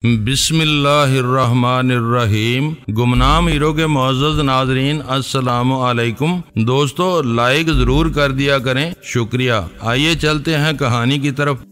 बिस्मिल्लाहिर्रहमानिर्रहीम। गुमनाम हीरो के मुअज़्ज़ज़ नाज़रीन, अस्सलामु अलैकुम। दोस्तों, लाइक ज़रूर कर दिया करें, शुक्रिया। आइए चलते हैं कहानी की तरफ।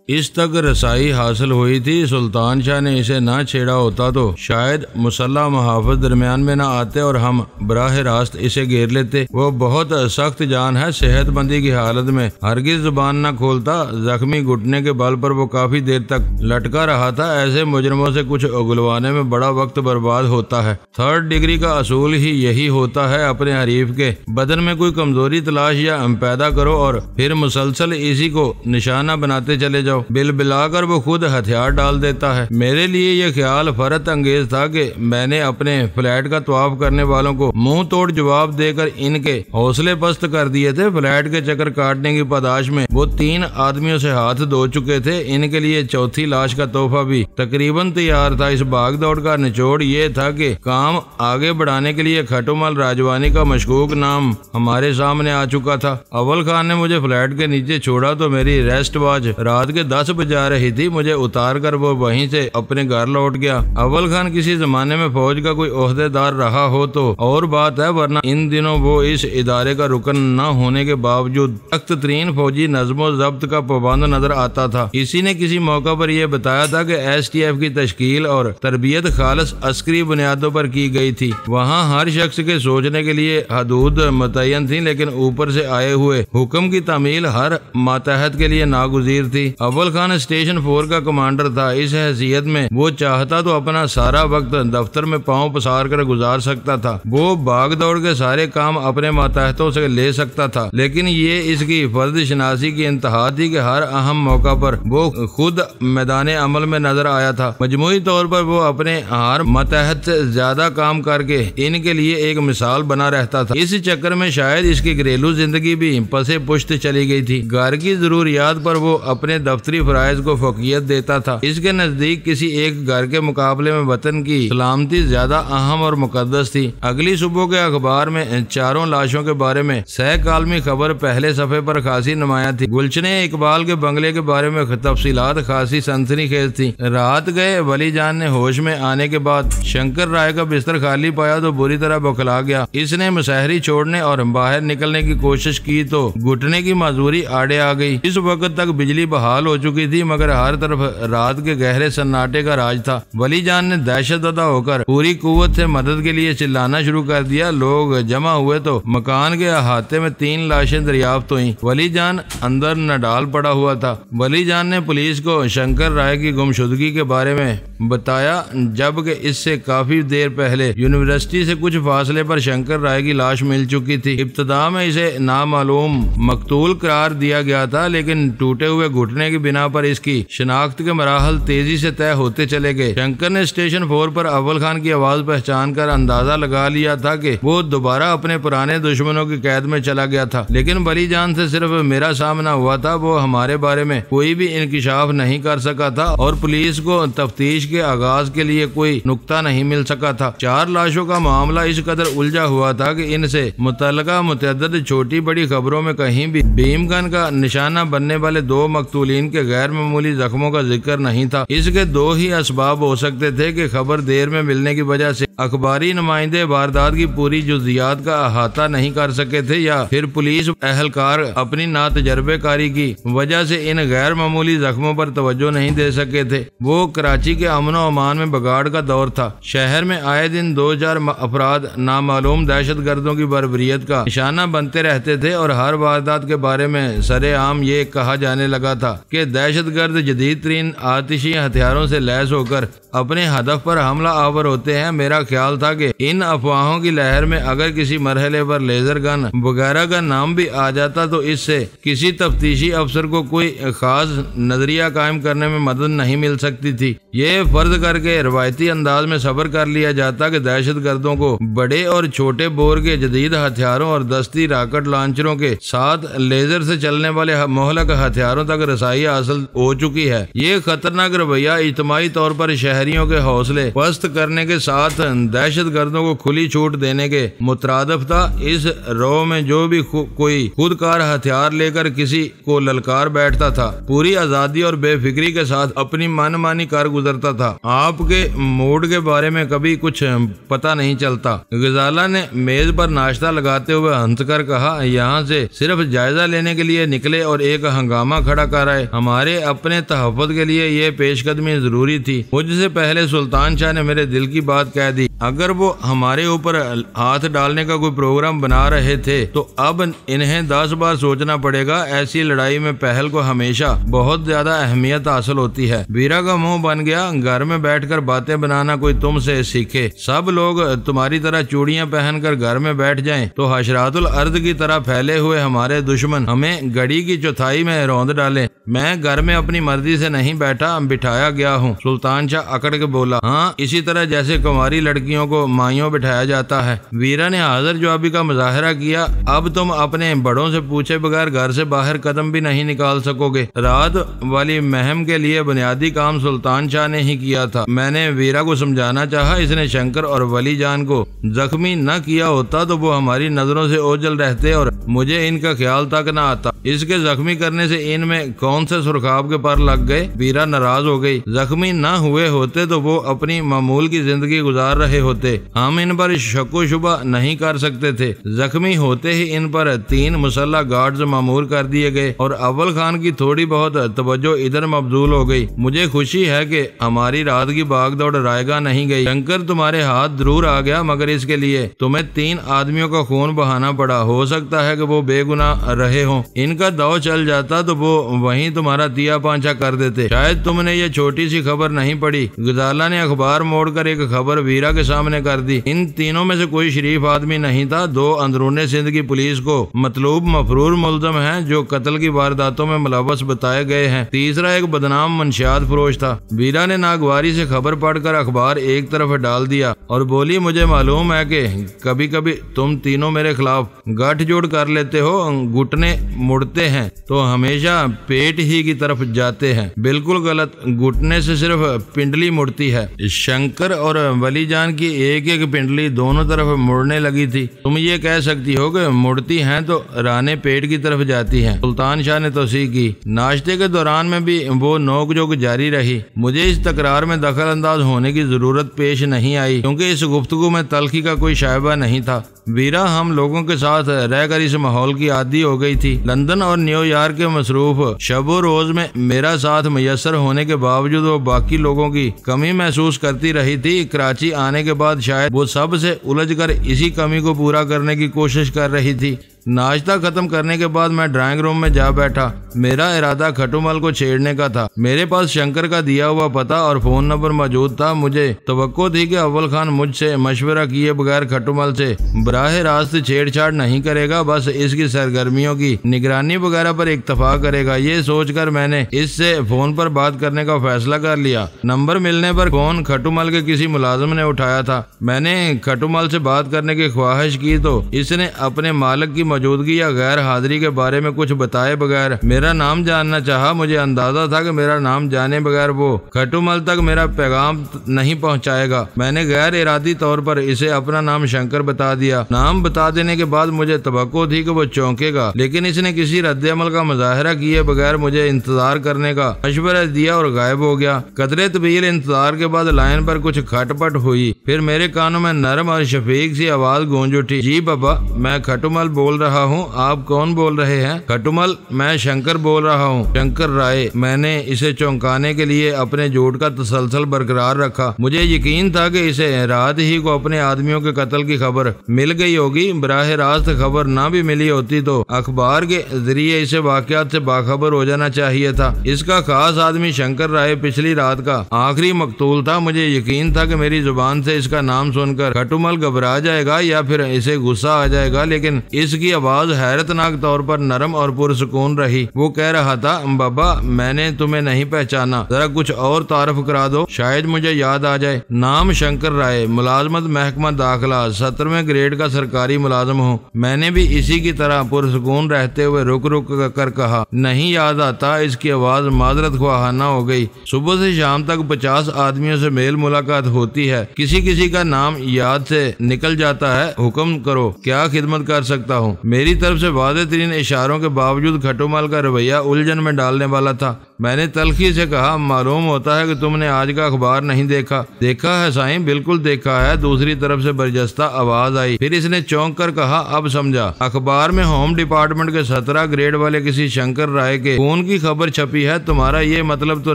इस तक रसाई हासिल हुई थी। सुल्तान शाह ने इसे ना छेड़ा होता तो शायद मुसल्ला मुहाफ़िज़ दरमियान में ना आते और हम बराह रास्त इसे घेर लेते। वो बहुत सख्त जान है, सेहतमंदी की हालत में हरगिज़ ज़ुबान ना खोलता। जख्मी घुटने के बल पर वो काफी देर तक लटका रहा था। ऐसे मुजरमों से कुछ उगलवाने में बड़ा वक्त बर्बाद होता है। थर्ड डिग्री का असूल ही यही होता है, अपने हरीफ के बदन में कोई कमजोरी तलाश या पैदा करो और फिर मुसलसल इसी को निशाना बनाते चले जाओ। बिल बिलाकर वो खुद हथियार डाल देता है। मेरे लिए यह ख्याल फरत अंगेज था कि मैंने अपने फ्लैट का तवाफ करने वालों को मुंह तोड़ जवाब देकर इनके हौसले पस्त कर दिए थे। फ्लैट के चक्कर काटने की पादाश में वो 3 आदमियों से हाथ धो चुके थे। इनके लिए चौथी लाश का तोहफा भी तकरीबन तैयार था। इस भाग दौड़ का निचोड़ ये था कि काम आगे बढ़ाने के लिए खटुमल राजवानी का मशकूक नाम हमारे सामने आ चुका था। अव्वल खान ने मुझे फ्लैट के नीचे छोड़ा तो मेरी रेस्ट वॉच रात के 10 बजा रही थी। मुझे उतार कर वो वहीं से अपने घर लौट गया। अव्वल खान किसी जमाने में फौज का कोई ओहदेदार रहा हो तो और बात है, वरना इन दिनों वो इस इदारे का रुकन न होने के बावजूद सख्त तरीन फौजी नज़्मो ज़ब्त का पाबंद नजर आता था। किसी ने किसी मौका पर यह बताया था कि STF की तश्कील और तरबियत खालिस अस्करी बुनियादों पर की गई थी। वहाँ हर शख्स के सोचने के लिए हदूद मुतय्यन थी, लेकिन ऊपर से आए हुए हुक्म की तामील हर मातहत के लिए नागुज़ीर थी। अव्वल खान स्टेशन 4 का कमांडर था। इस हैसियत में वो चाहता तो अपना सारा वक्त दफ्तर में पांव पसार कर गुजार सकता था। वो भाग दौड़ के सारे काम अपने मातहतों से ले सकता था, लेकिन ये इसकी फर्द शनासी की इंतहा थी कि हर अहम मौका पर वो खुद मैदान अमल में नजर आया था। मजमूई तौर पर वो अपने हर मातहत से ज्यादा काम करके इनके लिए एक मिसाल बना रहता था। इस चक्कर में शायद इसकी घरेलू जिंदगी भी पसे पुश्त चली गई थी। घर की जरूरियात पर वो अपने दफ्तरी फराइज को फौकियत देता था। इसके नजदीक किसी एक घर के मुकाबले में वतन की सलामती ज्यादा अहम और मुकद्दस थी। अगली सुबह के अखबार में 4 लाशों के बारे में सहकालमी खबर पहले सफे पर खासी नुमाया थी। गुलशने इकबाल के बंगले के बारे में तफसीलात खासी सनसनीखेज थी। रात गए वली जान ने होश में आने के बाद शंकर राय का बिस्तर खाली पाया तो बुरी तरह बौखला गया। इसने मुसहरी छोड़ने और बाहर निकलने की कोशिश की तो घुटने की माजूरी आड़े आ गई। इस वक्त तक बिजली बहाल हो चुकी थी, मगर हर तरफ रात के गहरे सन्नाटे का राज था। वली जान ने दहशतज़दा होकर पूरी कुव्वत से मदद के लिए चिल्लाना शुरू कर दिया। लोग जमा हुए तो मकान के अहाते में 3 लाशें दरियाफ्त हुई। वली जान अंदर नडाल पड़ा हुआ था। वली जान ने पुलिस को शंकर राय की गुमशुदगी के बारे में बताया, जबकि इससे काफी देर पहले यूनिवर्सिटी से कुछ फासले पर शंकर राय की लाश मिल चुकी थी। इब्तदा में इसे नामालूम मकतूल करार दिया गया था, लेकिन टूटे हुए घुटने की बिना पर इसकी शनाख्त के मराहल तेजी से तय होते चले गए। शंकर ने स्टेशन 4 पर अव्वल खान की आवाज पहचान कर अंदाजा लगा लिया था कि वो दोबारा अपने पुराने दुश्मनों की कैद में चला गया था। लेकिन वली जान से सिर्फ मेरा सामना हुआ था। वो हमारे बारे में कोई भी इंकिशाफ नहीं कर सका था और पुलिस को तफ्तीश के आगाज के लिए कोई नुक्ता नहीं मिल सका था। 4 लाशों का मामला इस कदर उलझा हुआ था कि इनसे मुतल्लका मुतअद्दिद छोटी बड़ी खबरों में कहीं भी भीमगन का निशाना बनने वाले 2 मकतूलीन के गैर मामूली जख्मों का जिक्र नहीं था। इसके 2 ही असबाब हो सकते थे कि खबर देर में मिलने की वजह से अखबारी नुमाइंदे वारदात की पूरी जुज़ियात का अहाता नहीं कर सके थे, या फिर पुलिस एहलकार अपनी नातजर्बेकारी की वजह से इन गैर मामूली जख्मों पर तवज्जो नहीं दे सके थे। वो कराची के अमन और अमान में बगाड़ का दौर था। शहर में आए दिन 2-4 अफराद नामालूम दहशत गर्दों की बर्बरियत का निशाना बनते रहते थे और हर वारदात के बारे में सरेआम ये कहा जाने लगा था कि दहशत गर्द जदीद तरीन आतिशी हथियारों से लैस होकर अपने हदफ पर हमला आवर होते हैं। मेरा ख्याल था कि इन अफवाहों की लहर में अगर किसी मरहले पर लेजर गन वगैरह का नाम भी आ जाता तो इससे किसी तफ्तीशी अफसर को कोई खास नजरिया कायम करने में मदद नहीं मिल सकती थी। ये फर्ज करके रवायती अंदाज में सब्र कर लिया जाता कि दहशत गर्दों को बड़े और छोटे बोर के जदीद हथियारों और दस्ती रॉकेट लॉन्चरों के साथ लेजर से चलने वाले मोहलक हथियारों तक रसाई हासिल हो चुकी है। ये खतरनाक रवैया इज्तिमाई तौर पर शहर अधिकारियों के हौसले पस्त करने के साथ दहशत गर्दों को खुली छूट देने के मुतरादिफ था। इस रो में जो भी कोई खुदकार हथियार लेकर किसी को ललकार बैठता था, पूरी आजादी और बेफिक्री के साथ अपनी मनमानी कर गुजरता था। आपके मूड के बारे में कभी कुछ पता नहीं चलता। गजाला ने मेज पर नाश्ता लगाते हुए हंसकर कहा, यहाँ से सिर्फ जायजा लेने के लिए निकले और एक हंगामा खड़ा कर आए। हमारे अपने तहफ़्फ़ुज़ के लिए ये पेशकदमी जरूरी थी। मुझसे पहले सुल्तान शाह ने मेरे दिल की बात कह दी। अगर वो हमारे ऊपर हाथ डालने का कोई प्रोग्राम बना रहे थे तो अब इन्हें 10 बार सोचना पड़ेगा। ऐसी लड़ाई में पहल को हमेशा बहुत ज्यादा अहमियत हासिल होती है। वीरा का मुंह बन गया। घर में बैठकर बातें बनाना कोई तुमसे सीखे। सब लोग तुम्हारी तरह चूड़ियां पहनकर घर में बैठ जाएं तो हशरातुल अर्द की तरह फैले हुए हमारे दुश्मन हमें घड़ी की चौथाई में रौंद डालें। मैं घर में अपनी मर्जी से नहीं बैठा, बिठाया गया हूँ। सुल्तान शाह अकड़ के बोला, हाँ, इसी तरह जैसे कुंवारी लड़कियों को माइयों बिठाया जाता है। वीरा ने हाजिर जवाबी का मुजाहरा किया। अब तुम अपने बड़ों से पूछे बगैर घर से बाहर कदम भी नहीं निकाल सकोगे। रात वाली महम के लिए बुनियादी काम सुल्तान शाह ने ही किया था। मैंने वीरा को समझाना चाहा। इसने शंकर और वली जान को जख्मी न किया होता तो वो हमारी नजरों से ओझल रहते और मुझे इनका ख्याल तक न आता। इसके जख्मी करने से इनमें कौन से सुरखाब के पर लग गए। वीरा नाराज हो गई। जख्मी न हुए होते तो वो अपनी मामूल की जिंदगी गुजार रहे होते। हम इन पर शक्को शुबा नहीं कर सकते थे। जख्मी होते ही इन पर 3 मुसल्ला गार्ड्स मामूर कर दिए गए और अव्वल खान की थोड़ी बहुत तवज्जो इधर मबजूल हो गई। मुझे खुशी है कि हमारी रात की भागदौड़ रायगा नहीं गई। शंकर तुम्हारे हाथ जरूर आ गया, मगर इसके लिए तुम्हें 3 आदमियों का खून बहाना पड़ा। हो सकता है कि वो बेगुनाह रहे हों। इनका दाव चल जाता तो वो वहीं तुम्हारा तिया पांचा कर देते। शायद तुमने ये छोटी सी खबर नहीं पढ़ी। गजाला ने अखबार मोड़कर एक खबर वीरा के सामने कर दी। इन तीनों में से कोई शरीफ आदमी नहीं था। 2 अंदरूने सिंध की पुलिस को मतलूब मफरूर मुल्ज़म हैं जो कत्ल की वारदातों में मुलव्वस बताए गए हैं। तीसरा एक बदनाम मंशियात फरोश था। वीरा ने नागवारी से खबर पढ़कर अखबार एक तरफ डाल दिया और बोली, मुझे मालूम है कि कभी कभी तुम तीनों मेरे खिलाफ गठजोड़ कर लेते हो। घुटने मुड़ते हैं तो हमेशा पेट ही की तरफ जाते हैं। बिल्कुल गलत। घुटने से सिर्फ पिंडली मुड़ती है। शंकर और वली जान की एक एक पिंडली दोनों तरफ मुड़ने लगी थी। तुम ये कह सकती हो कि मुड़ती हैं तो राने पेट की तरफ जाती हैं। सुल्तान शाह ने तौसीह की। नाश्ते के दौरान में भी वो नोक-झोंक जारी रही। मुझे इस तकरार में दखल अंदाज होने की जरूरत पेश नहीं आई क्योंकि इस गुफ्तगू में तल्खी का कोई शायबा नहीं था। वीरा हम लोगों के साथ रहकर इस माहौल की आदी हो गई थी। लंदन और न्यूयॉर्क के मसरूफ शबो रोज में मेरा साथ मुयस्सर होने के बावजूद वो बाकी लोगों की कमी महसूस करती रही थी। कराची आने के बाद शायद वो सबसे उलझकर इसी कमी को पूरा करने की कोशिश कर रही थी। नाश्ता खत्म करने के बाद मैं ड्राइंग रूम में जा बैठा। मेरा इरादा खटुमल को छेड़ने का था। मेरे पास शंकर का दिया हुआ पता और फोन नंबर मौजूद था। मुझे तवक्को थी कि अव्वल खान मुझसे मशवरा किए बगैर खटुमल से बराह रास्त छेड़छाड़ नहीं करेगा, बस इसकी सरगर्मियों की निगरानी वगैरह पर इत्तफाक करेगा। ये सोचकर मैंने इससे फोन पर बात करने का फैसला कर लिया। नंबर मिलने पर फोन खटुमल के किसी मुलाजिम ने उठाया था। मैंने खटुमल से बात करने की ख्वाहिश की तो इसने अपने मालिक की मौजूदगी या गैर हाजिरी के बारे में कुछ बताए बगैर मेरा नाम जानना चाहा। मुझे अंदाजा था कि मेरा नाम जाने बगैर वो खटुमल तक मेरा पैगाम नहीं पहुंचाएगा। मैंने गैर इरादी तौर पर इसे अपना नाम शंकर बता दिया। नाम बता देने के बाद मुझे तवक्को थी कि वो चौंकेगा, लेकिन इसने किसी रद्द-ए-अमल का मुजाहरा किए बगैर मुझे इंतजार करने का मशवरा दिया और गायब हो गया। कदरे तवील इंतजार के बाद लाइन पर कुछ खटपट हुई। फिर मेरे कानों में नरम और शफीक सी आवाज गूंज उठी, जी बाबा, मैं खटुमल बोल रहा हूँ। आप कौन बोल रहे हैं? खटुमल, मैं शंकर बोल रहा हूँ, शंकर राय। मैंने इसे चौंकाने के लिए अपने झूठ का तसलसल बरकरार रखा। मुझे यकीन था कि इसे रात ही को अपने आदमियों के कत्ल की खबर मिल गई होगी। बराह रास्त खबर ना भी मिली होती तो अखबार के जरिए इसे वाकयात से बाखबर हो जाना चाहिए था। इसका खास आदमी शंकर राय पिछली रात का आखिरी मकतूल था। मुझे यकीन था कि मेरी जुबान से इसका नाम सुनकर खटुमल घबरा जाएगा या फिर इसे गुस्सा आ जाएगा, लेकिन इसकी उसकी आवाज हैरतनाक तौर पर नरम और पुरसुकून रही। वो कह रहा था, बाबा मैंने तुम्हें नहीं पहचाना, जरा कुछ और तारफ करा दो, शायद मुझे याद आ जाए। नाम शंकर राय, मुलाजमत महकमा दाखिला, 17वें ग्रेड का सरकारी मुलाजम हूँ। मैंने भी इसी की तरह पुरसुकून रहते हुए रुक रुक कर कहा, नहीं याद आता। इसकी आवाज माजरत ख्वाहाना हो गई। सुबह से शाम तक 50 आदमियों से मेल मुलाकात होती है, किसी किसी का नाम याद से निकल जाता है। हुक्म करो, क्या खिदमत कर सकता हूँ। मेरी तरफ से वादे तरीन इशारों के बावजूद खटुमल का रवैया उलझन में डालने वाला था। मैंने तलखी से कहा, मालूम होता है कि तुमने आज का अखबार नहीं देखा। देखा है साईं, बिल्कुल देखा है। दूसरी तरफ से बरजस्ता आवाज आई। फिर इसने चौंक कर कहा, अब समझा। अखबार में होम डिपार्टमेंट के 17 ग्रेड वाले किसी शंकर राय के खून की खबर छपी है। तुम्हारा ये मतलब तो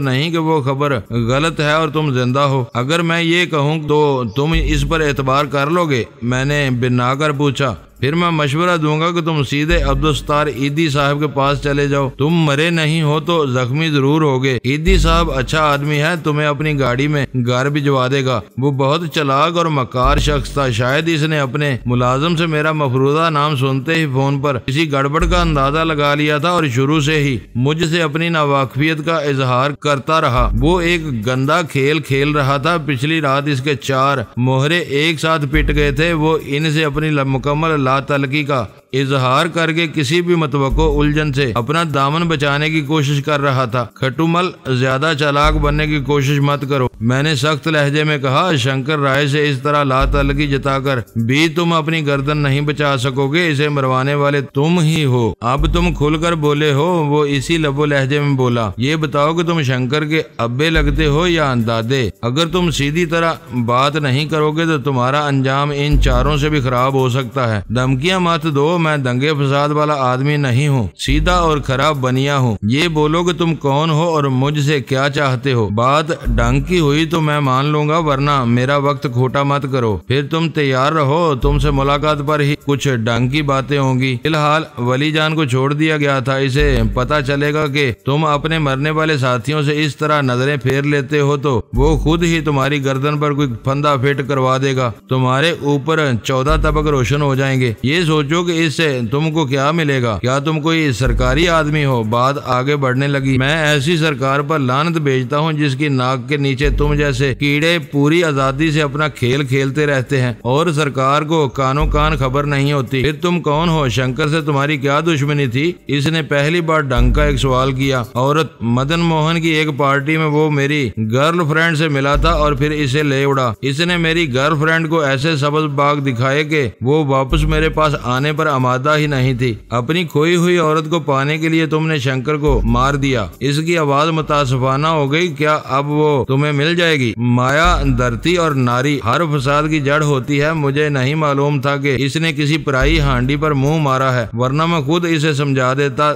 नहीं कि वो खबर गलत है और तुम जिंदा हो? अगर मैं ये कहूँ तो तुम इस पर एतबार कर लोगे? मैंने बिना कर पूछा। फिर मैं मशवरा दूंगा कि तुम सीधे अब्दुस्तार ईदी साहब के पास चले जाओ। तुम मरे नहीं हो तो जख्मी जरूर होगे। ईदी साहब अच्छा आदमी है, तुम्हें अपनी गाड़ी में घर भिजवा देगा। वो बहुत चालाक और मकार शख्स था। शायद इसने अपने मुलाजिम से मेरा मफरूदा नाम सुनते ही फोन पर किसी गड़बड़ का अंदाजा लगा लिया था और शुरू से ही मुझसे अपनी नावाकफियत का इजहार करता रहा। वो एक गंदा खेल खेल रहा था। पिछली रात इसके 4 मोहरे एक साथ पिट गए थे। वो इनसे अपनी मुकम्मल तलकी का इजहार करके किसी भी मतवक्को उलझन से अपना दामन बचाने की कोशिश कर रहा था। खटुमल, ज्यादा चालाक बनने की कोशिश मत करो, मैंने सख्त लहजे में कहा। शंकर राय से इस तरह लातलगी जताकर भी तुम अपनी गर्दन नहीं बचा सकोगे। इसे मरवाने वाले तुम ही हो। अब तुम खुलकर बोले हो। वो इसी लबो लहजे में बोला, ये बताओ कि तुम शंकर के अब्बे लगते हो या दादे? अगर तुम सीधी तरह बात नहीं करोगे तो तुम्हारा अंजाम इन चारों से भी खराब हो सकता है। धमकियां मत दो, मैं दंगे फसाद वाला आदमी नहीं हूँ, सीधा और खराब बनिया हूँ। ये बोलो कि तुम कौन हो और मुझसे क्या चाहते हो। बात ढंग की हुई तो मैं मान लूंगा, वरना मेरा वक्त खोटा मत करो। फिर तुम तैयार रहो, तुमसे मुलाकात पर ही कुछ ढंग की बातें होंगी। फिलहाल वली जान को छोड़ दिया गया था। इसे पता चलेगा कि तुम अपने मरने वाले साथियों से इस तरह नजरें फेर लेते हो तो वो खुद ही तुम्हारी गर्दन पर कोई फंदा फिट करवा देगा। तुम्हारे ऊपर 14 तबक रोशन हो जाएंगे। ये सोचो कि इससे तुमको क्या मिलेगा। क्या तुम कोई सरकारी आदमी हो? बात आगे बढ़ने लगी। मैं ऐसी सरकार पर लानत भेजता हूँ जिसकी नाक के नीचे तुम जैसे कीड़े पूरी आजादी से अपना खेल खेलते रहते हैं और सरकार को कानो कान खबर नहीं होती। फिर तुम कौन हो? शंकर से तुम्हारी क्या दुश्मनी थी? इसने पहली बार ढंग का एक सवाल किया। औरत, मदन मोहन की एक पार्टी में वो मेरी गर्लफ्रेंड से मिला था और फिर इसे ले उड़ा। इसने मेरी गर्लफ्रेंड को ऐसे सबज बाग दिखाए कि वो वापस मेरे पास आने पर आमादा ही नहीं थी। अपनी खोई हुई औरत को पाने के लिए तुमने शंकर को मार दिया। इसकी आवाज मुतासफाना हो गई। क्या अब वो तुम्हें मिल जाएगी? माया, धरती और नारी हर फसाद की जड़ होती है। मुझे नहीं मालूम था कि इसने किसी पराई हांडी पर मुंह मारा है, वरना मैं खुद इसे समझा देता।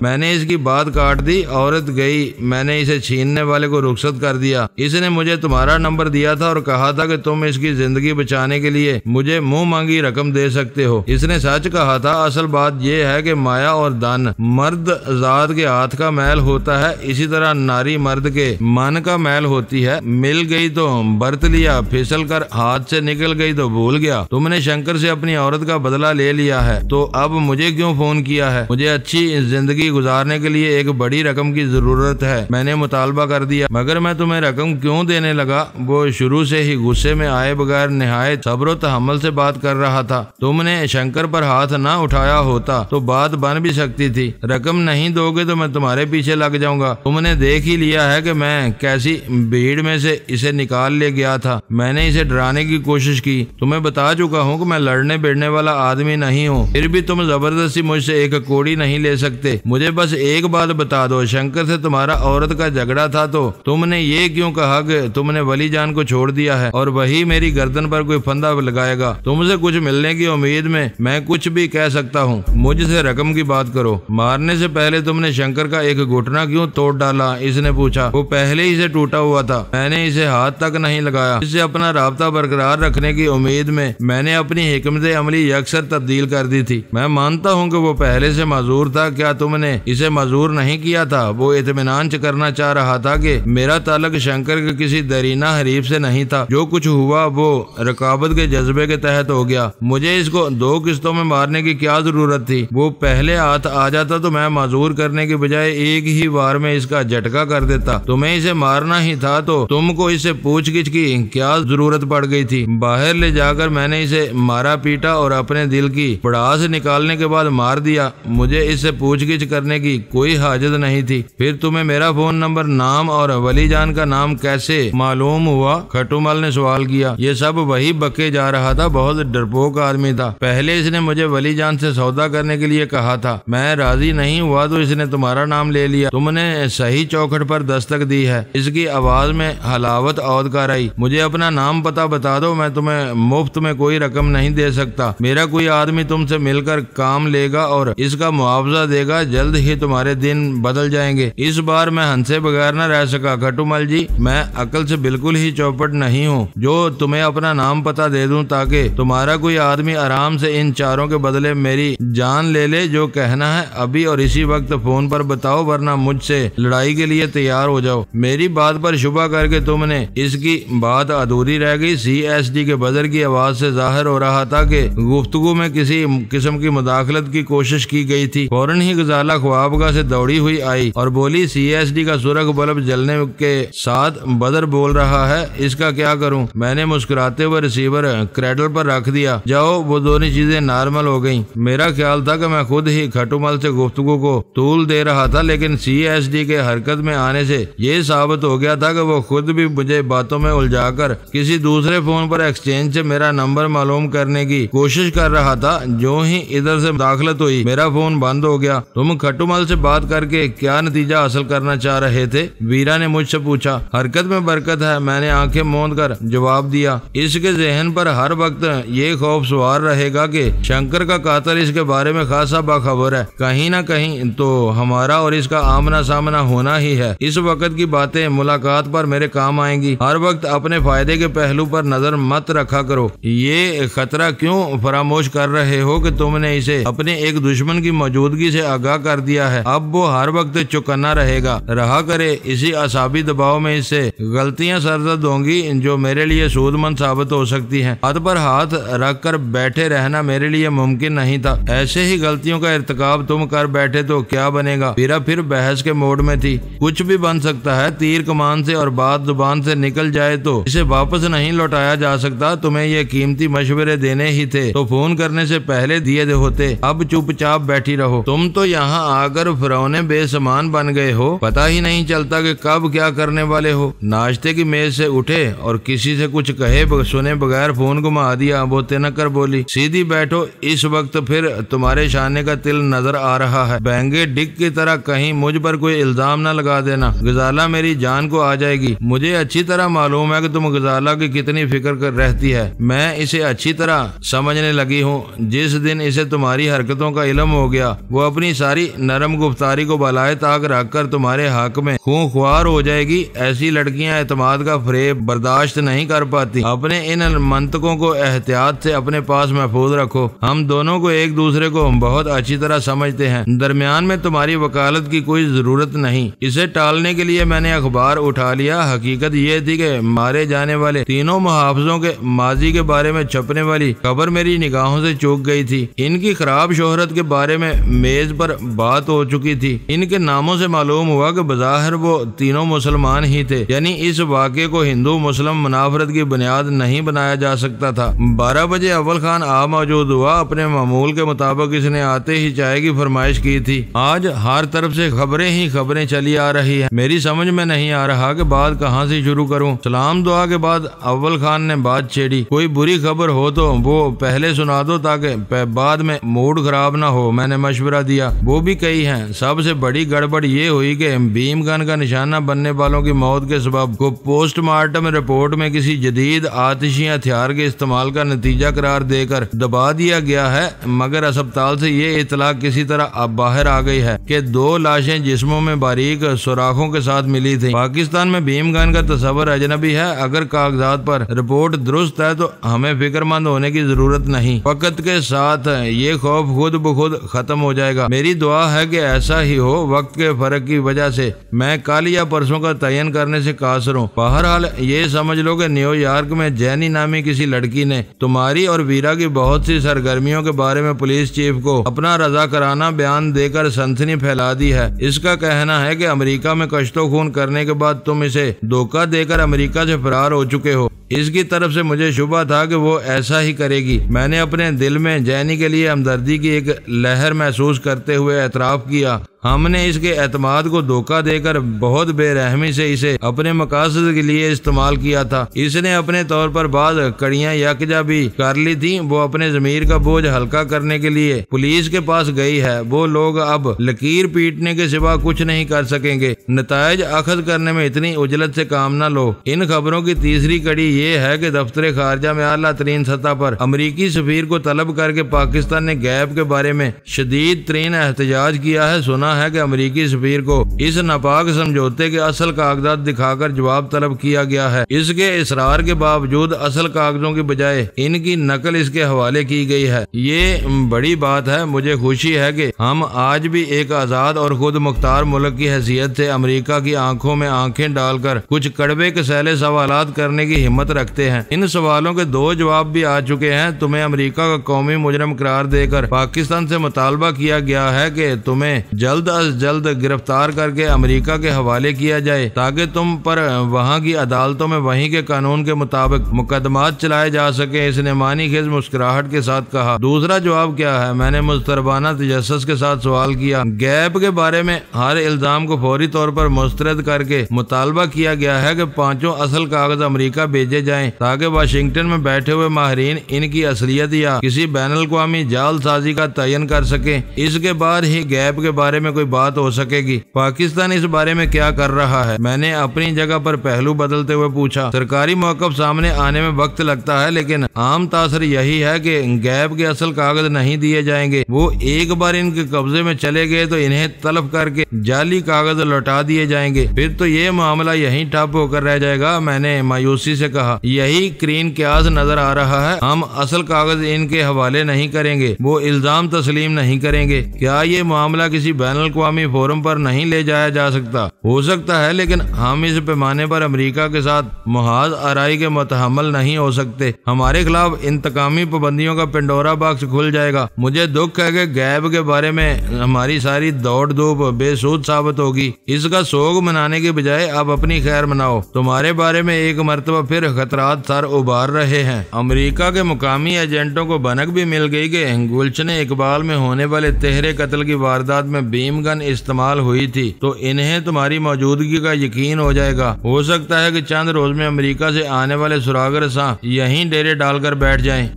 मैंने इसकी बात काट दी। औरत गई, मैंने इसे छीनने वाले को रुखसत कर दिया। इसने मुझे तुम्हारा नंबर दिया था और कहा था कि तुम इसकी जिंदगी बचाने के लिए मुझे मुंह मांगी रकम दे सकते हो। इसने सच कहा था। असल बात यह है कि माया और धन मर्द जात के हाथ का मैल होता है, इसी तरह नारी मर्द के मन का मैल होती है। मिल गई तो बरत लिया, फिसल कर हाथ से निकल गई तो भूल गया। तुमने शंकर से अपनी औरत का बदला ले लिया है तो अब मुझे क्यों फोन किया है? मुझे अच्छी जिंदगी गुजारने के लिए एक बड़ी रकम की जरूरत है। मैंने मुतालबा कर दिया। मगर मैं तुम्हें रकम क्यों देने लगा? वो शुरू से ही गुस्से में आए बगैर निहायत सब्र तहम्मुल से बात कर रहा था। तुमने शंकर पर हाथ ना उठाया होता तो बात बन भी सकती थी। रकम नहीं दोगे तो मैं तुम्हारे पीछे लग जाऊंगा। तुमने देख ही लिया है कि मैं कैसी भीड़ में से इसे निकाल ले गया था। मैंने इसे डराने की कोशिश की। तुम्हें बता चुका हूँ कि मैं लड़ने भिड़ने वाला आदमी नहीं हूँ। फिर भी तुम जबरदस्ती मुझसे एक कोड़ी नहीं ले सकते। मुझे बस एक बात बता दो, शंकर से तुम्हारा औरत का झगड़ा था तो तुमने ये क्यों कहा कि तुमने वली जान को छोड़ दिया है और वही मेरी गर्दन पर कोई फंदा लगाएगा? तुमसे कुछ मिलने की उम्मीद में मैं कुछ भी कह सकता हूँ। मुझसे रकम की बात करो। मारने से पहले तुमने शंकर का एक घुटना क्यों तोड़ डाला? इसने पूछा। वो पहले ही से टूटा हुआ था, मैंने इसे हाथ तक नहीं लगाया। इससे अपना राब्ता बरकरार रखने की उम्मीद में मैंने अपनी हिकमत अमली अक्सर तब्दील कर दी थी। मैं मानता हूँ कि वो पहले से माजूर था। क्या तुमने इसे माजूर नहीं किया था? वो इत्मीनान करना चाह रहा था कि मेरा ताल्लुक शंकर के किसी दरीना हरीफ से नहीं था। जो कुछ हुआ वो रकाबत के जज्बे के तहत हो गया। मुझे इसको 2 किस्तों में मारने मारने की क्या जरूरत थी। वो पहले हाथ आ जाता तो मैं माजूर करने के बजाय एक ही बार में इसका झटका कर देता। तुम्हें इसे मारना ही था तो तुमको इससे पूछगिछ की क्या जरूरत पड़ गई थी। बाहर ले जाकर मैंने इसे मारा पीटा और अपने दिल की भड़ास निकालने के बाद मार दिया। मुझे इससे पूछगिछ करने की कोई हाजत नहीं थी। फिर तुम्हें मेरा फोन नंबर, नाम और वली जान का नाम कैसे मालूम हुआ? खटूमल ने सवाल किया। ये सब वही बके जा रहा था, बहुत डरपोक आदमी था। पहले इसने मुझे वली जान से सौदा करने के लिए कहा था, मैं राजी नहीं हुआ तो इसने तुम्हारा नाम ले लिया। तुमने सही चौखट पर दस्तक दी है। इसकी आवाज में हलावत औद कर आई। मुझे अपना नाम पता बता दो, मैं तुम्हें मुफ्त में कोई रकम नहीं दे सकता। मेरा कोई आदमी तुमसे मिलकर काम लेगा और इसका मुआवजा देगा। जल्द ही तुम्हारे दिन बदल जाएंगे। इस बार मैं हंसे बगैर न रह सका। खटूमल जी, मैं अकल से बिल्कुल ही चौपट नहीं हूँ जो तुम्हें अपना नाम पता दे दूं ताकि तुम्हारा कोई आदमी आराम से इन चारों के बदले मेरी जान ले ले। जो कहना है अभी और इसी वक्त फोन पर बताओ, वरना मुझसे लड़ाई के लिए तैयार हो जाओ। मेरी बात पर शुबा करके तुमने इसकी बात अधूरी रह गई। CSD के बजर की आवाज से जाहिर हो रहा था कि गुफ्तगू में किसी किस्म की मुदाखलत की कोशिश की गई थी। फौरन ही गजाला ख्वाबगाह से दौड़ी हुई आई और बोली, CSD का सुरख बल्ब जलने के साथ बदर बोल रहा है, इसका क्या करूं? मैंने मुस्कुराते हुए रिसीवर क्रैडल पर रख दिया। जाओ, वो दोनों चीजें नॉर्मल हो गईं। मेरा ख्याल था कि मैं खुद ही खटूमल से गुफ्तगू को तूल दे रहा था, लेकिन CSD के हरकत में आने से ये साबित हो गया था कि वो खुद भी मुझे बातों में उलझाकर किसी दूसरे फोन पर एक्सचेंज से मेरा नंबर मालूम करने की कोशिश कर रहा था। जो ही इधर से मुदाखलत हुई, मेरा फोन बंद हो गया। तुम खटूमल से बात करके क्या नतीजा हासिल करना चाह रहे थे? वीरा ने मुझसे पूछा। हरकत में बरकत है, मैंने आंखें मूंद कर जवाब दिया। इसके जहन पर हर वक्त ये खौफ सवार रहेगा कि शंकर का कातिल इसके बारे में खासा बाखबर है। कहीं ना कहीं तो हमारा और इसका आमना सामना होना ही है। इस वक्त की बातें मुलाकात पर मेरे काम आएंगी। हर वक्त अपने फायदे के पहलू पर नजर मत रखा करो। ये खतरा क्यों फरामोश कर रहे हो कि तुमने इसे अपने एक दुश्मन की मौजूदगी से आगाह कर दिया है। अब वो हर वक्त चौकन्ना रहेगा। रहा करे इसी असाबी दबाव में इससे गलतियां सरजद होंगी जो मेरे लिए सूदमंद साबित हो सकती हैं। हाथ पर हाथ रख कर बैठे रहना मेरे लिए मुमकिन नहीं था। ऐसे ही गलतियों का इर्तिकाब तुम कर बैठे तो क्या बनेगा? फिर बहस के मोड में थी। कुछ भी बन सकता है। तीर कमान से और बात जुबान से निकल जाए तो इसे वापस नहीं लौटाया जा सकता। तुम्हें ये कीमती मशवरे देने ही थे तो फोन करने से पहले दिए होते। अब चुपचाप बैठी रहो। तुम तो यहाँ आकर फिरौने बेसमान बन गए हो। पता ही नहीं चलता कि कब क्या करने वाले हो। नाश्ते की मेज से उठे और किसी से कुछ कहे सुने बगैर फोन घुमा दिया। वो तिनक कर बोली, सीधी बैठो, इस वक्त फिर तुम्हारे शाने का तिल नजर आ रहा है। बहंगे डिक की तरह कहीं मुझ पर कोई इल्जाम न लगा देना। गजाला मेरी जान को आ जाएगी। मुझे अच्छी तरह मालूम है कि तुम गजाला की कितनी फिक्र कर रहती है। मैं इसे अच्छी तरह समझने लगी हूँ। जिस दिन इसे तुम्हारी हरकतों का इल्म हो गया, वो अपनी सारी नरम गुफ्तारी को बलाए ताक रखकर तुम्हारे हक में खूं ख्वार हो जाएगी। ऐसी लड़कियां एतमाद का फरेब बर्दाश्त नहीं कर पाती। अपने इन मंतकों को एहतियात से अपने पास महफूज रखो। हम दोनों को एक दूसरे को बहुत अच्छी तरह समझते हैं। दरमियान में तुम्हारी वकालत की कोई जरूरत नहीं। इसे टालने के लिए मैंने अखबार उठा लिया। हकीकत ये थी कि मारे जाने वाले तीनों मुहाफिजों के माजी के बारे में छपने वाली खबर मेरी निगाहों से चूक गई थी। इनकी खराब शोहरत के बारे में मेज पर बात हो चुकी थी। इनके नामों से मालूम हुआ कि बज़ाहिर वो तीनों मुसलमान ही थे। यानी इस वाक़े को हिंदू मुस्लिम मुनाफरत की बुनियाद नहीं बनाया जा सकता था। 12 बजे अव्वल खान आ मौजूद हुआ। अपने मामूल के मुताबिक इसने आते ही चाय की फरमाइश की थी। आज हर तरफ से खबरें ही खबरें चली आ रही है। मेरी समझ में नहीं आ रहा कि बात कहाँ से शुरू करूँ। सलाम दुआ के बाद अव्वल खान ने बात छेड़ी। कोई बुरी खबर हो तो वो पहले सुना दो ताकि बाद में मूड खराब ना हो। मैंने मशवरा दिया। वो भी कई हैं। सबसे बड़ी गड़बड़ ये हुई कि भीमगन का निशाना बनने वालों की मौत के सबब को पोस्टमार्टम रिपोर्ट में किसी जदीद आतिशी हथियार के इस्तेमाल का नतीजा करार देकर दबा दिया गया है। मगर अस्पताल से ये इतला किसी तरह अब बाहर आ गई है कि 2 लाशें जिस्मों में बारीक सुराखों के साथ मिली थी। पाकिस्तान में भीमगन का तस्वर अजनबी है। अगर कागजात पर रिपोर्ट दुरुस्त है तो हमें फिक्रमंद होने की जरूरत नहीं। वक्त के साथ ये खौफ खुद ब खुद खत्म हो जाएगा। मेरी दुआ है कि ऐसा ही हो। वक्त के फर्क की वजह से मैं कल या परसों का तयन करने से कासर हूँ। बहरहाल ये समझ लो कि न्यूयॉर्क में जैनी नामी किसी लड़की ने तुम्हारी और वीरा की बहुत सी सरगर्मियों के बारे में पुलिस चीफ को अपना रजाकाराना बयान देकर सनसनी फैला दी है। इसका कहना है कि अमेरिका में कश्तो खून करने के बाद तुम इसे धोखा देकर अमेरिका से फरार हो चुके हो। इसकी तरफ से मुझे शुबा था कि वो ऐसा ही करेगी। मैंने अपने दिल में जैनी के लिए हमदर्दी की एक लहर महसूस करते हुए एतराफ किया। हमने इसके एतमाद को धोखा देकर बहुत बेरहमी से इसे अपने मकासद के लिए इस्तेमाल किया था। इसने अपने तौर पर बाद कड़ियां यकजा भी कर ली थी। वो अपने जमीर का बोझ हल्का करने के लिए पुलिस के पास गई है। वो लोग अब लकीर पीटने के सिवा कुछ नहीं कर सकेंगे। नतायज अखज करने में इतनी उजलत से काम न लो। इन खबरों की तीसरी कड़ी ये है कि दफ्तर खारजा में आला तरीन सतह पर अमरीकी सफीर को तलब करके पाकिस्तान ने गैप के बारे में शदीद तरीन एहतजाज किया है। सुना है कि अमरीकी सफीर को इस नापाक समझौते के असल कागजात दिखाकर जवाब तलब किया गया है। इसके इसरार के बावजूद असल कागजों की बजाय इनकी नकल इसके हवाले की गई है। ये बड़ी बात है। मुझे खुशी है कि हम आज भी एक आजाद और खुद मुख्तार मुल्क की हैसियत से अमरीका की आंखों में आंखें डालकर कुछ कड़वे कसैले सवालात करने की हिम्मत रखते हैं। इन सवालों के 2 जवाब भी आ चुके हैं। तुम्हें अमेरिका का कौमी मुजरम करार देकर पाकिस्तान से मुतालबा किया गया है कि तुम्हें जल्द अज जल्द गिरफ्तार करके अमेरिका के हवाले किया जाए ताकि तुम पर वहां की अदालतों में वहीं के कानून के मुताबिक मुकदमात चलाए जा सके। इसने मानी खेज मुस्कुराहट के साथ कहा। दूसरा जवाब क्या है? मैंने मुस्तरबाना तजस्सुस के साथ सवाल किया। गैप के बारे में हर इल्जाम को फौरी तौर पर मुस्तरद करके मुतालबा किया गया है कि 5 असल कागज अमेरिका भेजे जाएं ताकि वाशिंगटन में बैठे हुए माहिरीन इनकी असलियत या किसी बैनुल-अक़वामी जालसाजी का तयन कर सके। इसके बाद ही गैप के बारे में कोई बात हो सकेगी। पाकिस्तान इस बारे में क्या कर रहा है? मैंने अपनी जगह पर पहलू बदलते हुए पूछा। सरकारी मौक़िफ़ सामने आने में वक्त लगता है, लेकिन आम तासर यही है कि गैप के असल कागज नहीं दिए जाएंगे। वो एक बार इनके कब्जे में चले गए तो इन्हें तलब करके जाली कागज लौटा दिए जाएंगे। फिर तो ये मामला यहीं ठप होकर रह जाएगा। मैंने मायूसी से कहा। यही क्रीन क्यास नजर आ रहा है। हम असल कागज इनके हवाले नहीं करेंगे। वो इल्जाम तस्लीम नहीं करेंगे। क्या ये मामला किसी बैनुल-अक़वामी फोरम पर नहीं ले जाया जा सकता? हो सकता है, लेकिन हम इस पैमाने पर अमेरिका के साथ मुहाज आराई के मुतहम्मल नहीं हो सकते। हमारे खिलाफ इंतकामी पाबंदियों का पेंडोरा बॉक्स खुल जाएगा। मुझे दुख है कि गैप के बारे में हमारी सारी दौड़ धूप बेसूद साबित होगी। इसका सोग मनाने के बजाय अब अपनी खैर मनाओ। तुम्हारे बारे में एक मरतबा फिर खतरात सर उबार रहे हैं। अमेरिका के मुकामी एजेंटों को भनक भी मिल गई कि गुलशन इकबाल में होने वाले तेहरे कत्ल की वारदात में बीम गन इस्तेमाल हुई थी, तो इन्हें तुम्हारी मौजूदगी का यकीन हो जाएगा। हो सकता है कि चंद रोज में अमेरिका से आने वाले सुरागर सा यहीं डेरे डालकर बैठ जाएं।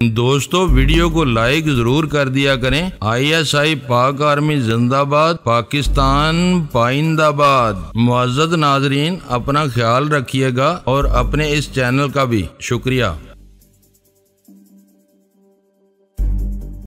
दोस्तों, वीडियो को लाइक जरूर कर दिया करें। ISI पाक आर्मी जिंदाबाद, पाकिस्तान पाइंदाबाद। मुअज़्ज़ज़ नाज़रीन, अपना ख्याल रखिएगा और अपने इस चैनल का भी शुक्रिया।